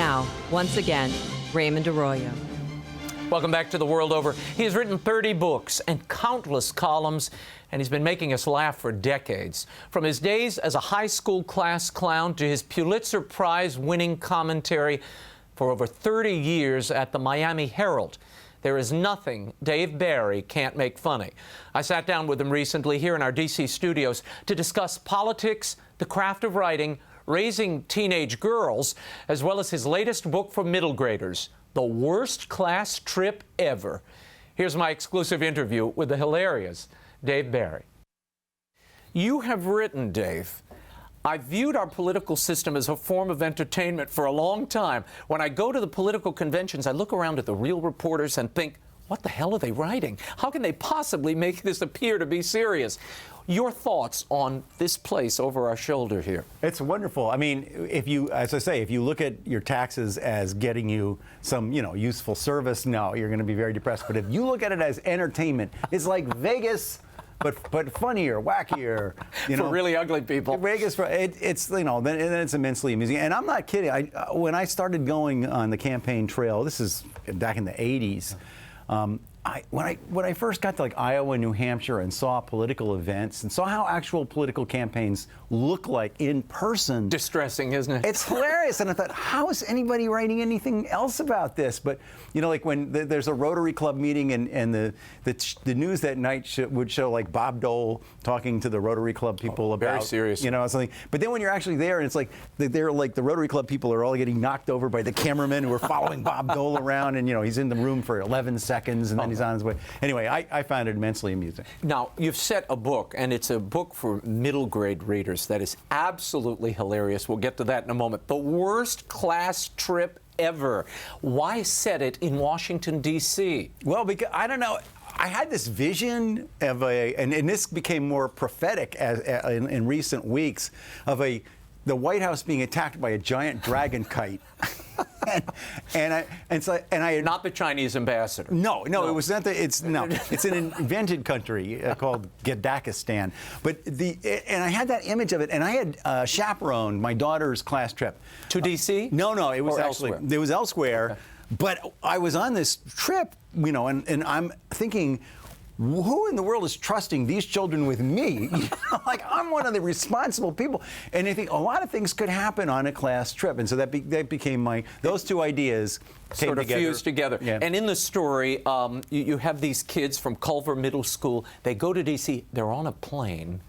Now, once again, Raymond Arroyo. Welcome back to The World Over. He has written 30 books and countless columns, and he's been making us laugh for decades. From his days as a high school class clown to his Pulitzer Prize winning commentary for over 30 years at the Miami Herald, there is nothing Dave Barry can't make funny. I sat down with him recently here in our D.C. studios to discuss politics, the craft of writing, raising teenage girls, as well as his latest book for middle graders, The Worst Class Trip Ever. Here's my exclusive interview with the hilarious Dave Barry. You have written, Dave, I've viewed our political system as a form of entertainment for a long time. When I go to the political conventions, I look around at the real reporters and think, what the hell are they writing? How can they possibly make this appear to be serious? Your thoughts on this place over our shoulder here? It's wonderful. I mean, if you, as I say, if you look at your taxes as getting you some, useful service, no, you're going to be very depressed. But if you look at it as entertainment, it's like Vegas, but funnier, wackier. For really ugly people. Vegas, then it's immensely amusing. And I'm not kidding. When I started going on the campaign trail, this is back in the 80s. When I first got to Iowa and New Hampshire and saw political events and saw how actual political campaigns look like in person. Distressing, isn't it? It's hilarious. And I thought, how is anybody writing anything else about this? But, when there's a Rotary Club meeting and the news that night would show Bob Dole talking to the Rotary Club people about. Very serious. Something. But then when you're actually there and it's the Rotary Club people are all getting knocked over by the cameramen who are following Bob Dole around and, he's in the room for 11 seconds and then he's on his way. Anyway, I found it immensely amusing. Now, you've set a book, and it's a book for middle grade readers that is absolutely hilarious. We'll get to that in a moment. The Worst Class Trip Ever. Why set it in Washington, D.C.? Well, because, I don't know. I had this vision of and this became more prophetic in recent weeks, of the White House being attacked by a giant dragon kite. and I had, not the Chinese ambassador. No, it was not. It's an invented country called Gadakistan. But and I had that image of it, and I had chaperoned my daughter's class trip to D.C. No, it was elsewhere. It was elsewhere. Okay. But I was on this trip, and I'm thinking, who in the world is trusting these children with me? I'm one of the responsible people. And I think a lot of things could happen on a class trip. And so that became those two ideas sort of fused together. Yeah. And in the story, you have these kids from Culver Middle School. They go to D.C., they're on a plane,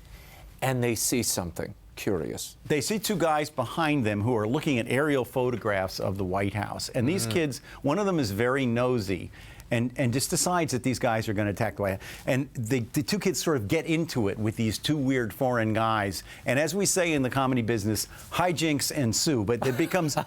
and they see something curious. They see two guys behind them who are looking at aerial photographs of the White House. And these kids, one of them is very nosy. And just decides that these guys are going to attack the White House. And the two kids sort of get into it with these two weird foreign guys. And as we say in the comedy business, hijinks ensue. But it becomes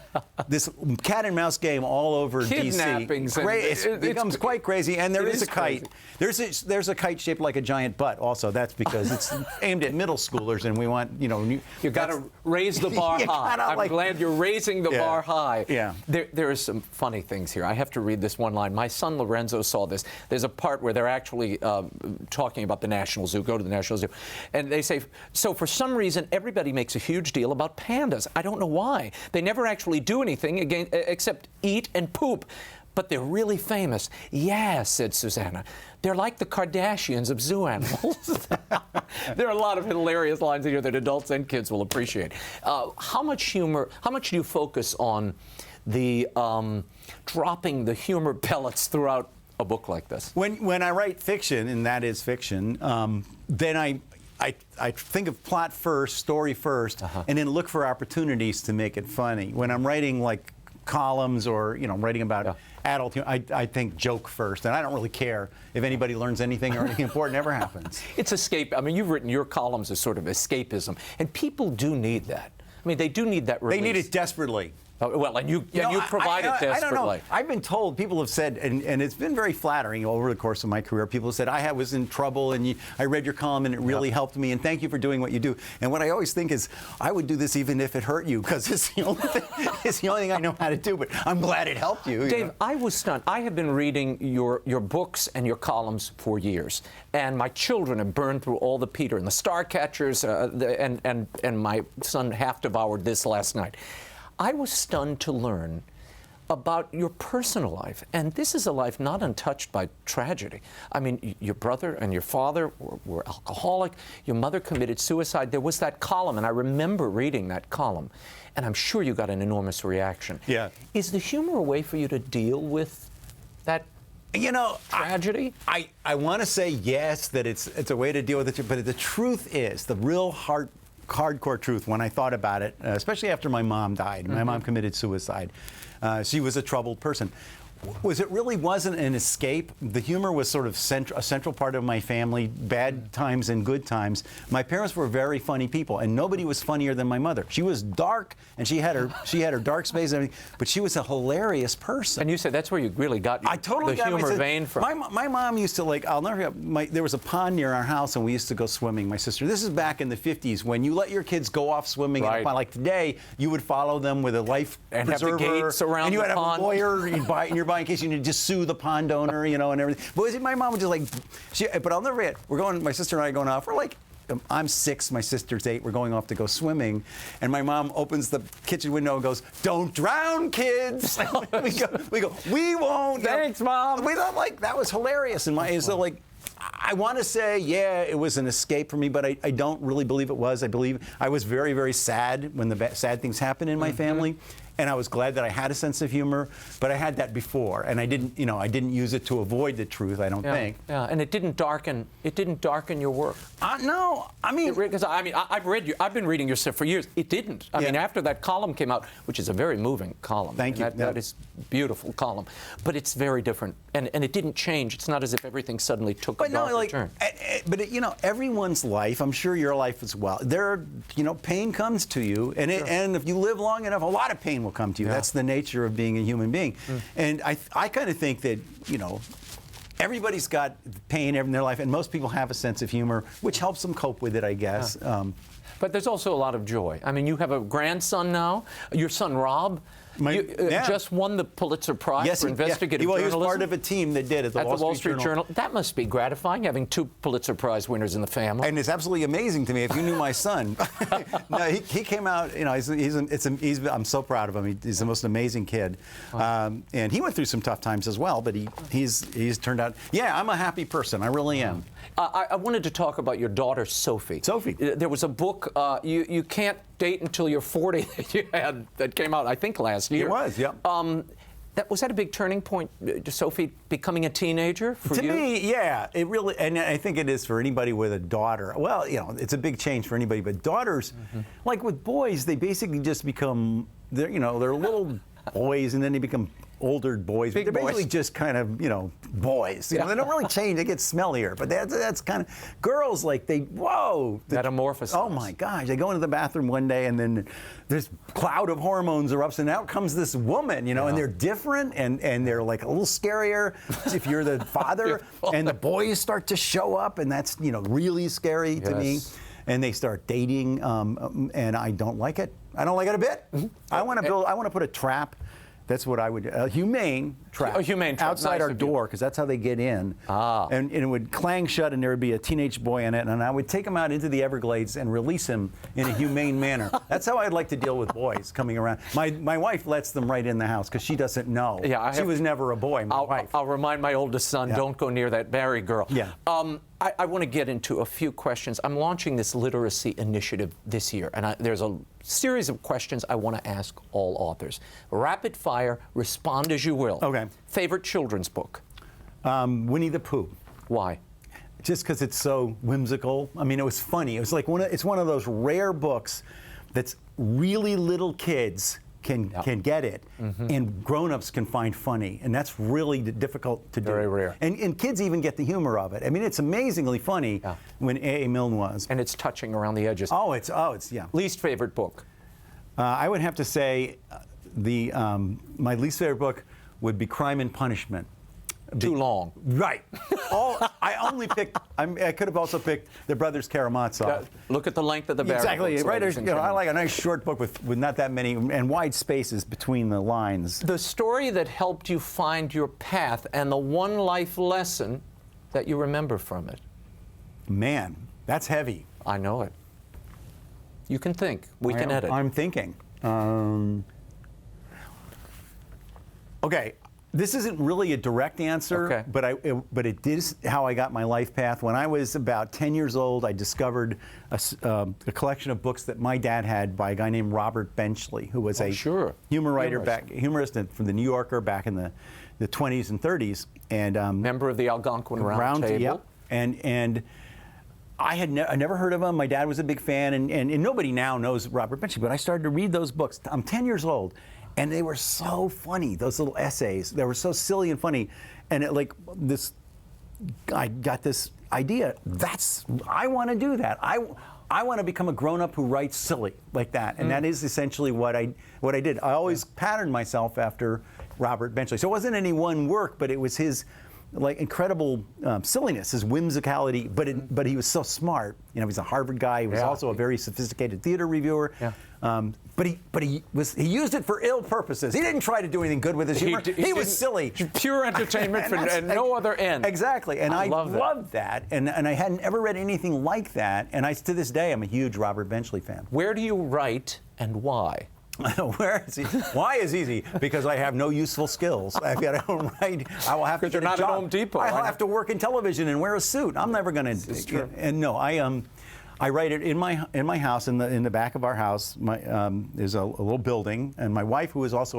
this cat and mouse game all over D.C. Kidnappings. It becomes quite crazy. And there is a kite. There's a kite shaped like a giant butt also. That's because it's aimed at middle schoolers. And we want, you got to raise the bar high. I'm glad you're raising the bar high. Yeah. There are some funny things here. I have to read this one line. My son, Lorenzo, saw this. There's a part where they're actually talking about the National Zoo. Go to the National Zoo. And they say, so for some reason, everybody makes a huge deal about pandas. I don't know why. They never actually do anything except eat and poop. But they're really famous. Yeah, said Susanna. They're like the Kardashians of zoo animals. There are a lot of hilarious lines in here that adults and kids will appreciate. How much humor, how much do you focus on the dropping the humor pellets throughout a book like this? When I write fiction, and that is fiction, then I think of plot first, story first, and then look for opportunities to make it funny. When I'm writing columns or writing about adult humor, I think joke first, and I don't really care if anybody learns anything or anything important ever happens. It's escape. I mean, you've written your columns as sort of escapism, and people do need that. I mean, they do need that release. They need it desperately. Well, and you provide it desperately. I don't know. I've been told, people have said, and it's been very flattering over the course of my career, people have said, I was in trouble, and I read your column, and it really helped me, and thank you for doing what you do. And what I always think is, I would do this even if it hurt you, because it's the only thing I know how to do, but I'm glad it helped you. Dave, I was stunned. I have been reading your books and your columns for years, and my children have burned through all the Peter and the Starcatchers, and my son half devoured this last night. I was stunned to learn about your personal life. And this is a life not untouched by tragedy. I mean, your brother and your father were alcoholic. Your mother committed suicide. There was that column, and I remember reading that column. And I'm sure you got an enormous reaction. Yeah. Is the humor a way for you to deal with that tragedy? I want to say yes, that it's a way to deal with it, but the truth is, the real hardcore truth, when I thought about it, especially after my mom died, my mom committed suicide. She was a troubled person. It really wasn't an escape. The humor was sort of a central part of my family, bad times and good times. My parents were very funny people, and nobody was funnier than my mother. She was dark, and she had her dark space and everything, but she was a hilarious person. And you said that's where you really got the humor vein from. My mom used to, like, I'll never forget, there was a pond near our house, and we used to go swimming, my sister. This is back in the 50s, when you let your kids go off swimming. Right. And, like today, you would follow them with a life and preserver. Have the gates around and you the had to have pond. a lawyer you'd buy in case you need to just sue the pond owner, and everything. But my mom would just, like, but I'll never forget, my sister and I going off, we're like, I'm 6, my sister's 8, we're going off to go swimming, and my mom opens the kitchen window and goes, "Don't drown, kids." we go, "We won't." Thanks, Mom. We thought, like, that was hilarious. And so, like, I want to say, yeah, it was an escape for me, but I don't really believe it was. I believe I was very, very sad when the sad things happened in my family. And I was glad that I had a sense of humor, but I had that before, and I didn't use it to avoid the truth. I don't think. Yeah, and it didn't darken your work. No, I mean, because I've been reading your stuff for years. It didn't. I mean, after that column came out, which is a very moving column. Thank you. That is a beautiful column, but it's very different, and it didn't change. It's not as if everything suddenly took a darker turn. But everyone's life, I'm sure your life as well. Pain comes to you, and and if you live long enough, a lot of pain will come to you. That's the nature of being a human being. And I kind of think that, everybody's got pain in their life, and most people have a sense of humor, which helps them cope with it, I guess. But there's also a lot of joy. I mean, you have a grandson now. Your son, Rob, just won the Pulitzer Prize for investigative journalism. He was part of a team that did it at the Wall Street Journal. That must be gratifying, having 2 Pulitzer Prize winners in the family. And it's absolutely amazing to me. If you knew my son, no, he came out. I'm so proud of him. He's the most amazing kid, and he went through some tough times as well. But he's turned out. Yeah, I'm a happy person. I really am. I wanted to talk about your daughter, Sophie. There was a book, You Can't Date Until You're 40, that you had that came out, I think, last year. It was, yeah. Was that a big turning point, Sophie becoming a teenager for you? To me, yeah. It really, and I think it is for anybody with a daughter. Well, it's a big change for anybody, but daughters, like with boys, they basically just become, they're little boys, and then they become older boys. They're basically just kind of, boys. They don't really change. They get smellier. But that's kind of, girls, like, metamorphosis. Oh my gosh. They go into the bathroom one day, and then this cloud of hormones erupts, and out comes this woman, and they're different, and they're like a little scarier if you're the father, and the boys start to show up, and that's, really scary to me. And they start dating, and I don't like it. I don't like it a bit. I want to put a trap. That's what I would do. A humane trap. A humane trap. Outside our door, because that's how they get in. And it would clang shut, and there would be a teenage boy in it, and I would take him out into the Everglades and release him in a humane manner. That's how I'd like to deal with boys coming around. My wife lets them right in the house, because she doesn't know. She was never a boy, my wife. I'll remind my oldest son, don't go near that Barry girl. Yeah. I want to get into a few questions. I'm launching this literacy initiative this year, and there's a series of questions I want to ask all authors. Rapid fire, respond as you will. Okay. Favorite children's book? Winnie the Pooh. Why? Just because it's so whimsical. I mean, it was funny. It was like it's one of those rare books that's really little kids can get it, and grown-ups can find funny, and that's really difficult to do. Very rare. And kids even get the humor of it. I mean, it's amazingly funny when A.A. Milne was. And it's touching around the edges. It's yeah. Least favorite book? I would have to say my least favorite book would be Crime and Punishment. Too long. Right. I only picked. I could have also picked The Brothers Karamazov. Look at the length of the barrel. Exactly. Right. I like a nice short book with not that many and wide spaces between the lines. The story that helped you find your path and the one life lesson that you remember from it. Man, that's heavy. I know it. You can think. We can edit. I'm thinking. Okay, this isn't really a direct answer, Okay. but it is how I got my life path. When I was about 10 years old, I discovered a collection of books that my dad had by a guy named Robert Benchley, who was humorist from the New Yorker back in the 20s and 30s, and member of the Algonquin Round Table. Yep. And I never heard of him. My dad was a big fan, and nobody now knows Robert Benchley, but I started to read those books. I'm 10 years old, and they were so funny, those little essays. They were so silly and funny. And I got this idea, I want to do that. I want to become a grown-up who writes silly like that. And that is essentially what I did. I always patterned myself after Robert Benchley. So it wasn't any one work, but it was his incredible silliness, his whimsicality, but he was so smart. You know, he's a Harvard guy. He was also a very sophisticated theater reviewer. Yeah. But he used it for ill purposes. He didn't try to do anything good with his humor. He was silly. Pure entertainment and no other end. Exactly. And I loved that. And I hadn't ever read anything like that. And to this day, I'm a huge Robert Benchley fan. Where do you write and why? Why is easy? Because I have no useful skills. I've got to write. I will have to get a job. You're not at Home Depot. I'll have to work in television and wear a suit. I'm never going to. And no, I write it in my house, in the back of our house. There's a little building, and my wife,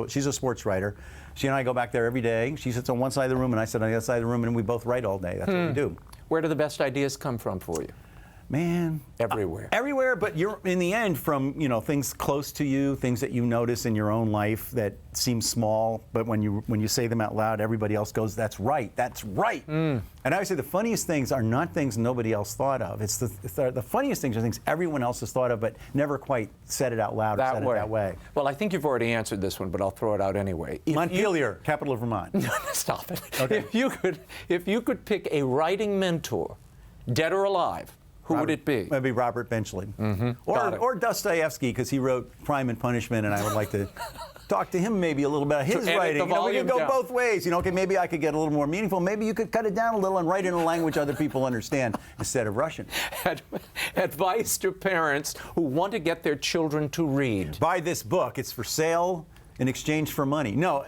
she's a sports writer. She and I go back there every day. She sits on one side of the room, and I sit on the other side of the room, and we both write all day. That's what we do. Where do the best ideas come from for you? Man, everywhere. Everywhere, but you're in the end from things close to you, things that you notice in your own life that seem small, but when you say them out loud, everybody else goes, "That's right, that's right." And I always say the funniest things are not things nobody else thought of. It's the funniest things are things everyone else has thought of, but never quite said it out loud or said it that way. Well, I think you've already answered this one, but I'll throw it out anyway. Montpelier, capital of Vermont. Stop it. Okay. If you could pick a writing mentor, dead or alive, who would it be? Maybe Robert Benchley. Or Dostoevsky, because he wrote Crime and Punishment, and I would like to talk to him maybe a little bit about his writing. We could go both ways. Okay, maybe I could get a little more meaningful. Maybe you could cut it down a little and write in a language other people understand instead of Russian. Advice to parents who want to get their children to read. Buy this book. It's for sale in exchange for money. No,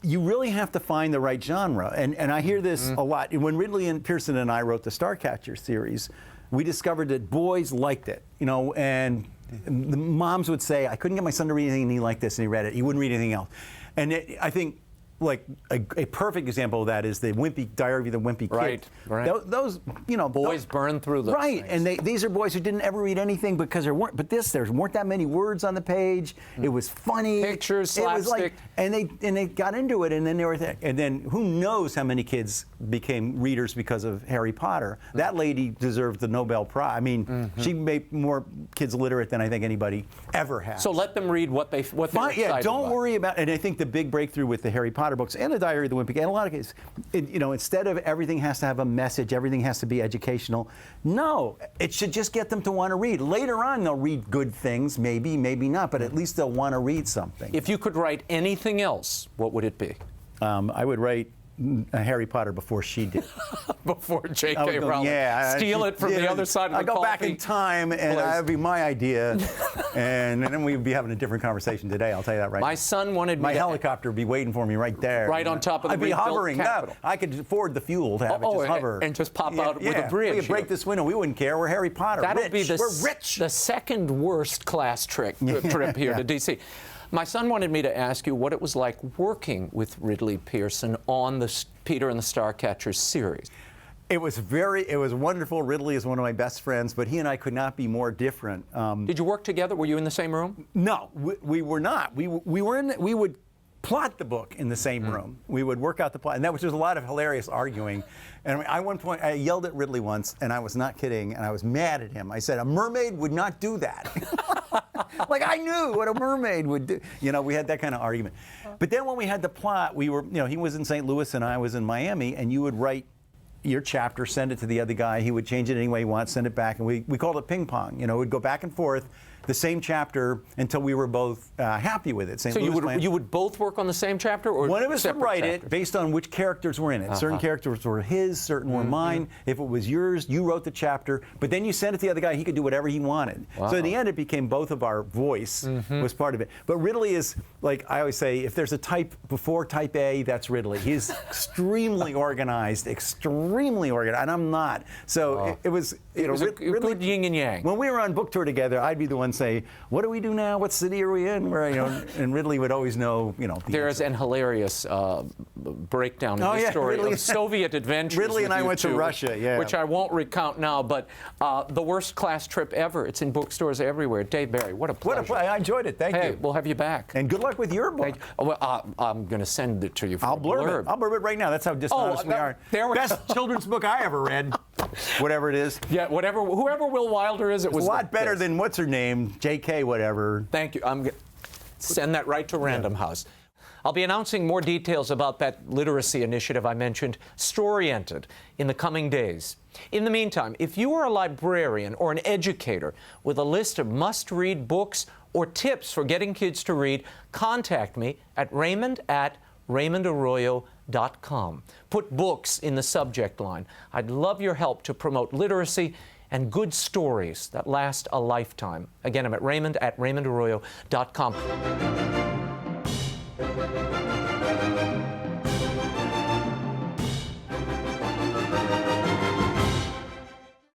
you really have to find the right genre, and I hear this a lot. When Ridley and Pearson and I wrote the Starcatcher series, we discovered that boys liked it, and the moms would say, "I couldn't get my son to read anything, and he liked this, and he read it. He wouldn't read anything else." And I think, like a perfect example of that is the Diary of the Wimpy Kid. Right. Those, boys burn through those. Right, things. and these are boys who didn't ever read anything because there weren't that many words on the page. It was funny. Pictures, slapstick. And they got into it, and then and then who knows how many kids became readers because of Harry Potter. That lady deserved the Nobel Prize. I mean, she made more kids literate than I think anybody ever has. So let them read what they're excited don't about. worry about. And I think the big breakthrough with the Harry Potter books and the Diary of the Wimpy Kid, in a lot of cases, instead of everything has to have a message, everything has to be educational. No, it should just get them to want to read. Later on, they'll read good things, maybe not, but at least they'll want to read something. If you could write anything else, what would it be? I would write Harry Potter before she did. Before J.K. Rowling. Steal it from the other side of the I'd go back in time, and that would be my idea, and then we'd be having a different conversation today, I'll tell you that right now. My son wanted me My helicopter would be waiting for me right there. Right on top of the I'd be hovering. Capitol. No, I could afford the fuel to have it just hover. And just pop out with a bridge. We could break this window. We wouldn't care. We're Harry Potter. That'll be We're rich. The second worst class trip here to D.C. My son wanted me to ask you what it was like working with Ridley Pearson on the Peter and the Starcatcher series. It was wonderful. Ridley is one of my best friends, but he and I could not be more different. Did you work together? Were you in the same room? No, we were not. We would plot the book in the same room. We would work out the plot, and there was a lot of hilarious arguing. And at one point, I yelled at Ridley once, and I was not kidding, and I was mad at him. I said, "A mermaid would not do that." Like I knew what a mermaid would do. We had that kind of argument. But then when we had the plot, we were, he was in St. Louis and I was in Miami, and you would write your chapter, send it to the other guy. He would change it any way he wants, send it back, and we called it ping pong. You know, we'd go back and forth, the same chapter until we were both happy with it. So you would both work on the same chapter, or one of us would write chapters? it based on which characters were in it. Certain characters were his, certain were mine. If it was yours, you wrote the chapter, but then you sent it to the other guy. He could do whatever he wanted. So in the end, it became both of our voice was part of it. But Ridley is, like I always say, if there's a type before type A, that's Ridley. He's extremely organized, and I'm not. So it was, you know, Ridley, good yin and yang. When we were on book tour together, I'd be the one say, "What do we do now? What city are we in?" Where, you know, and Ridley would always know, you know. There's an hilarious breakdown in the story of Soviet adventures. Ridley and I went to Russia, which I won't recount now, but the worst class trip ever. It's in bookstores everywhere. Dave Barry, what a pleasure. I enjoyed it. Thank you. We'll have you back. And good luck with your book. Well, I'm going to send it to you for I'll blurb it. I'll blurb it right now. That's how dishonest we are. Best children's book I ever read. Whatever it is. Yeah, whoever Will Wilder is, it was a lot better than what's her name, J.K. whatever. Thank you. I'm going to send that right to Random House. I'll be announcing more details about that literacy initiative I mentioned, Storyented, in the coming days. In the meantime, if you are a librarian or an educator with a list of must-read books or tips for getting kids to read, contact me at Raymond@RaymondArroyo.com. Put books in the subject line. I'd love your help to promote literacy and good stories that last a lifetime. Again, I'm at Raymond@RaymondArroyo.com.